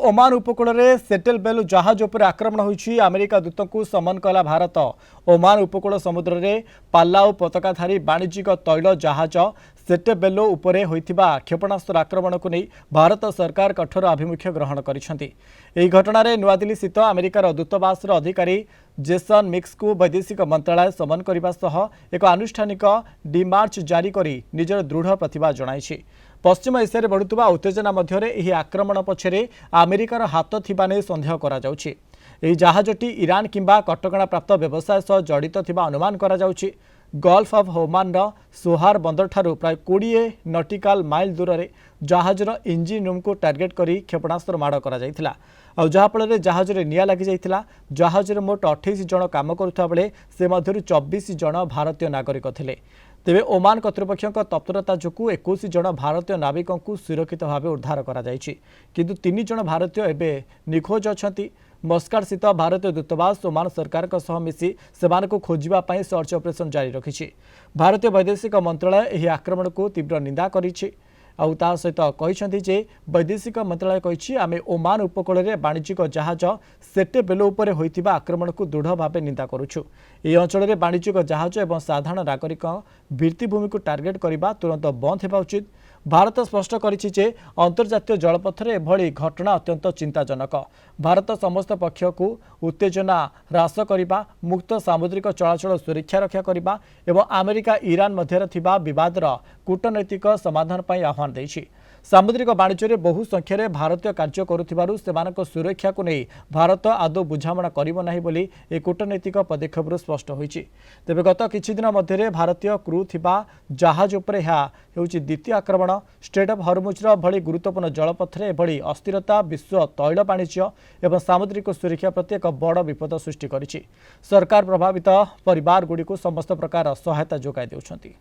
Oman उपकूल में settle value जहाज उपर आक्रमण होईछि। अमेरिका दूत को समन कला भारत। ओमान उपकूल समुद्र में पाल्लाउ पताकाधारी वाणिज्यिक तैल जहाज सेटेबेलो उपरे होइथिबा क्षेपणास्त्र आक्रमण को नहीं भारत सरकार कठोर आभिमुख्य ग्रहण करिसेंति। एही घटनारे नुआदिल्ली स्थित अमेरिकार दूतावासर अधिकारी जेसन मिक्स को वैदेशिक मंत्रालय समन करने सह एक आनुष्ठानिक डिमार्च जारी करी निजर दृढ़ प्रतिभा जणाइछि। पश्चिम एशिया बढ़ुवा उत्तेजना मध्य एही आक्रमण पछरे अमेरिकार हाथ थिबा नै संदेह करा जाउछि। एही जहाजटी ईरान किंबा कटकणा प्राप्त व्यवसाय सह जड़ित थिबा अनुमान करा जाउछि। गल्फ ऑफ ओमान सोहार बंदर ठारू प्राय 20 नटिकाल माइल दूर में जहाजर इंजिन रूम को टार्गेट करी क्षेपणास्त्र माड़ करा जायथिला। आ जहाफल जहाज में निया लगी जाइथिला। जहाज मोट 28 जन काम करुवा बेले से मध्यरु 24 जन भारतीय नागरिक थिले। तेबे ओमान कर्तृपक्षों तत्परता जोकु 21 जन भारतीय नाविकों को सुरक्षित भाव उद्धार करा जायछि, किंतु 3 जन भारतीय एबे निखोज अछंती। मस्काट स्थित भारतीय दूतावास ओमान सरकार सह मिसी सेमान को खोजिबा पई सर्च ऑपरेशन जारी रखिछि। भारतीय वैदेशिक मंत्रालय एही आक्रमण को तीव्र निंदा करिछि। आउ ता सहित कहिसेंति जे वैदेशिक मंत्रालय कहिछि आमे ओमान उपकूल में वाणिज्यिक जहाज सेटेबेलो उपरे होइतिबा आक्रमण को दृढ़ भाव निंदा करुछु। एही अंचल में वाणिज्यिक जहाज एवं साधारण नागरिक भित्तिभूमि को टार्गेट करने तुरंत बंद होगा उचित। भारत स्पष्ट करिछि जे अंतर्जातीय जलपथरे एभली घटना अत्यंत चिंताजनक। भारत समस्त पक्ष को उत्तेजना ह्रास करने, मुक्त सामुद्रिक चलाचल सुरक्षा रक्षा करने एवं अमेरिका ईरान मध्य थिबा विवादर कूटनैतिक समाधान पर आह्वान देछि। सामुद्रिक वाणिज्य में बहु संख्यार भारतीय कार्य करुथिबारु सेमानक सुरक्षा को नहीं भारत आदौ बुझामणा करिब नाही बोली ए कूटनैतिक पदक्षेप स्पष्ट होइछि। तेबे गत किछि दिन मध्य भारतीय क्रू थिबा जहाज उपरे यह हेउछि द्वितीय आक्रमण। स्ट्रेट ऑफ हॉर्मुज्र भली गुरुत्वपूर्ण जलपथरे एभली अस्थिरता विश्व तैल वाणिज्य एवं सामुद्रिक सुरक्षा प्रति एक बड़ विपद सृष्टि करिछि। सरकार प्रभावित परिवार गुड़ी को समस्त प्रकार सहायता जोगाई देउछंती।